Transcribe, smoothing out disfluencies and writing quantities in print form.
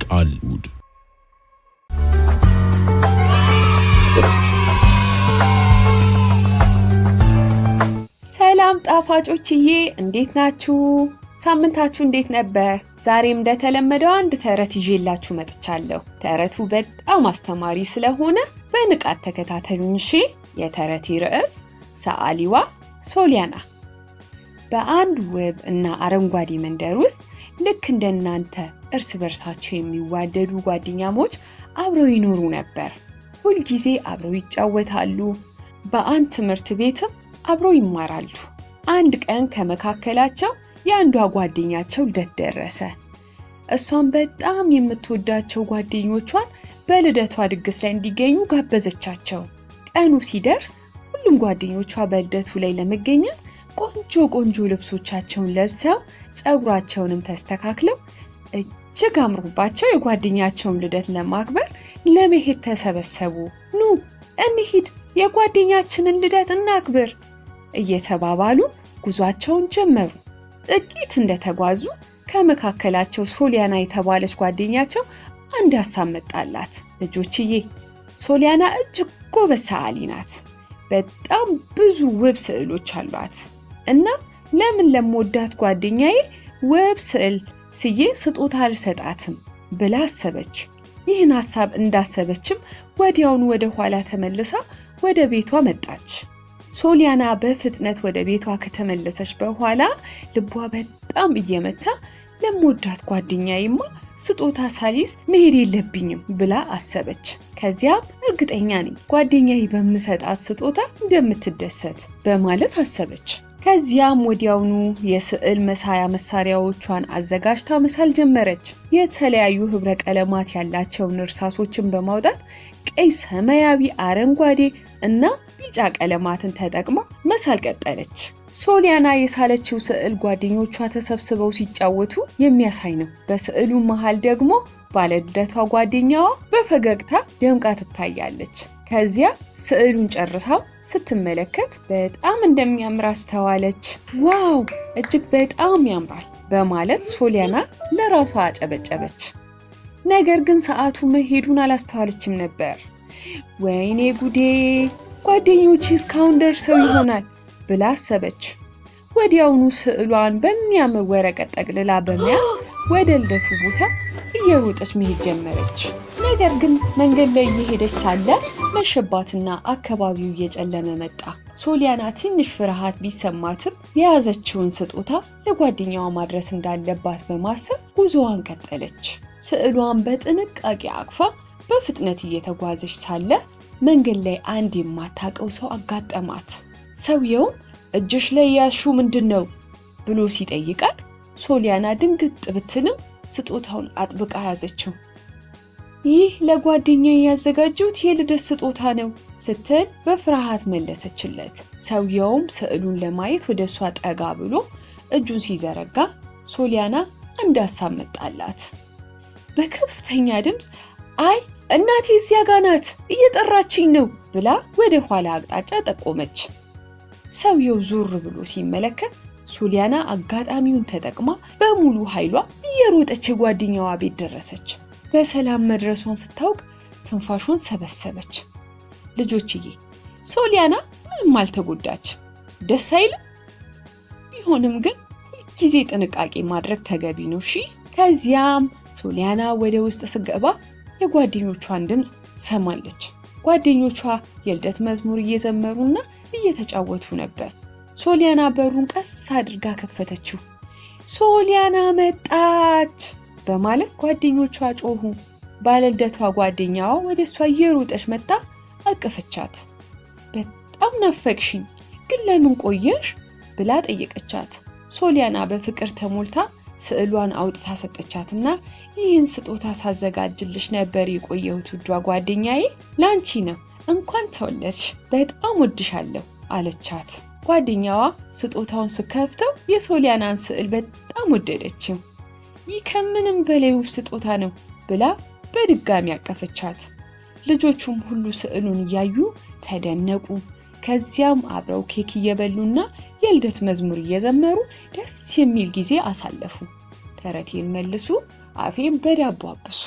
ቃልሙድ ሰላም ጣፋጮችዬ እንዴት ናችሁ? ሳምንታችሁ እንዴት ነበር? ዛሬም እንደተለመደው አንድ ተረት ይዤላችሁ መጥቻለሁ። ተረቱ በጣም አስተማሪ ስለሆነ በንቃት ተከታተሉኝ እሺ። የተረቴ ርዕስ ሰዓሊዋ ሶሊያና። በአንድ ውብ እና አረንጓዴ መንደር ውስጥ ልክ እንደናንተ እርስ በርሳቸው የሚዋደዱ ጓደኛሞች አብረው ይኖሩ ነበር። ሁልጊዜ አብረው ይጫወታሉ። በአንድ ትምህርት ቤትም አብረው ይማራሉ። አንድ ቀን ከመካከላቸው የአንዷ ጓደኛቸው ልደት ደረሰ። እሷም በጣም የምትወዳቸው ጓደኞቿን በልደቷ ድግስ ላይ እንዲገኙ ጋበዘቻቸው። ቀኑ ሲደርስ ሁሉም ጓደኞቿ በልደቱ ላይ ለመገኘት ቆንጆ ልብሶቻቸውን ለብሰው ፀጉራቸውንም ተስተካክለው እጅግ አምሮባቸው የጓደኛቸውን ልደት ለማክበር ለመሄድ ተሰበሰቡ። ኑ እንሂድ፣ የጓደኛችንን ልደት እናክብር እየተባባሉ ጉዟቸውን ጀመሩ። ጥቂት እንደተጓዙ ከመካከላቸው ሶሊያና የተባለች ጓደኛቸው አንድ ሐሳብ መጣላት። ልጆችዬ ሶሊያና እጅግ ጎበዝ ሰዓሊ ናት። በጣም ብዙ ውብ ስዕሎች አሏት እና ለምን ለምወዳት ጓደኛዬ ውብ ስዕል ስዬ ስጦታ አልሰጣትም ብላ አሰበች። ይህን ሐሳብ እንዳሰበችም ወዲያውኑ ወደ ኋላ ተመልሳ ወደ ቤቷ መጣች። ሶሊያና በፍጥነት ወደ ቤቷ ከተመለሰች በኋላ ልቧ በጣም እየመታ ለምወዳት ጓደኛዬማ ስጦታ ሳልይዝ መሄድ የለብኝም ብላ አሰበች። ከዚያም እርግጠኛ ነኝ ጓደኛዬ በምሰጣት ስጦታ እንደምትደሰት በማለት አሰበች። ከዚያም ወዲያውኑ የስዕል መሳያ መሳሪያዎቿን አዘጋጅታ መሳል ጀመረች። የተለያዩ ህብረ ቀለማት ያላቸውን እርሳሶችን በማውጣት ቀይ፣ ሰማያዊ፣ አረንጓዴ እና ቢጫ ቀለማትን ተጠቅማ መሳል ቀጠለች። ሶሊያና የሳለችው ስዕል ጓደኞቿ ተሰብስበው ሲጫወቱ የሚያሳይ ነው። በስዕሉ መሃል ደግሞ ባለልደቷ ጓደኛዋ በፈገግታ ደምቃ ትታያለች። ከዚያ ስዕሉን ጨርሳው ስትመለከት በጣም እንደሚያምር አስተዋለች። ዋው እጅግ በጣም ያምራል በማለት ሶሊያና ለራሷ አጨበጨበች። ነገር ግን ሰዓቱ መሄዱን አላስተዋለችም ነበር። ወይኔ ጉዴ፣ ጓደኞቼ እስካሁን ደርሰው ይሆናል ብላ አሰበች። ወዲያውኑ ስዕሏን በሚያምር ወረቀት ጠቅልላ በመያዝ ወደ ልደቱ ቦታ እየሮጠች መሄድ ጀመረች። ነገር ግን መንገድ ላይ እየሄደች ሳለ መሸባትና አካባቢው እየጨለመ መጣ። ሶሊያና ትንሽ ፍርሃት ቢሰማትም የያዘችውን ስጦታ ለጓደኛዋ ማድረስ እንዳለባት በማሰብ ጉዞዋን ቀጠለች። ስዕሏን በጥንቃቄ አቅፋ በፍጥነት እየተጓዘች ሳለ መንገድ ላይ አንድ የማታውቀው ሰው አጋጠማት። ሰውየውም እጅሽ ላይ ያዝሽው ምንድነው ብሎ ሲጠይቃት ሶሊያና ድንግጥ ብትልም ስጦታውን አጥብቃ ያዘችው። ይህ ለጓደኛዬ ያዘጋጀሁት የልደት ስጦታ ነው ስትል በፍርሃት መለሰችለት። ሰውየውም ስዕሉን ለማየት ወደ እሷ ጠጋ ብሎ እጁን ሲዘረጋ ሶሊያና አንድ ሐሳብ መጣላት። በከፍተኛ ድምፅ አይ እናቴ እዚያ ጋር ናት እየጠራችኝ ነው ብላ ወደ ኋላ አቅጣጫ ጠቆመች። ሰውየው ዞር ብሎ ሲመለከት ሶሊያና አጋጣሚውን ተጠቅማ በሙሉ ኃይሏ እየሮጠች የጓደኛዋ ቤት ደረሰች። በሰላም መድረሷን ስታውቅ ትንፋሿን ሰበሰበች። ልጆችዬ ሶሊያና ምንም አልተጎዳች። ደስ አይልም? ቢሆንም ግን ሁልጊዜ ጥንቃቄ ማድረግ ተገቢ ነው እሺ። ከዚያም ሶሊያና ወደ ውስጥ ስገባ የጓደኞቿን ድምፅ ትሰማለች። ጓደኞቿ የልደት መዝሙር እየዘመሩና እየተጫወቱ ነበር። ሶሊያና በሩን ቀስ አድርጋ ከፈተችው። ሶሊያና መጣች በማለት ጓደኞቿ ጮሁ። ባለልደቷ ጓደኛዋ ወደ እሷ እየሮጠች መጣ አቀፈቻት። በጣም ናፈቅሽኝ፣ ግን ለምን ቆየሽ ብላ ጠየቀቻት። ሶሊያና በፍቅር ተሞልታ ስዕሏን አውጥታ ሰጠቻትና ይህን ስጦታ ሳዘጋጅልሽ ነበር የቆየሁት ውዷ ጓደኛዬ፣ ላንቺ ነው፣ እንኳን ተወለድሽ፣ በጣም ወድሻለሁ አለቻት። ጓደኛዋ ስጦታውን ስከፍተው የሶሊያናን ስዕል በጣም ወደደችው። ይህ ከምንም በላይ ውብ ስጦታ ነው ብላ በድጋሚ አቀፈቻት። ልጆቹም ሁሉ ስዕሉን እያዩ ተደነቁ። ከዚያም አብረው ኬክ እየበሉና የልደት መዝሙር እየዘመሩ ደስ የሚል ጊዜ አሳለፉ። ተረቴን መልሱ አፌን በዳቦ አብሱ።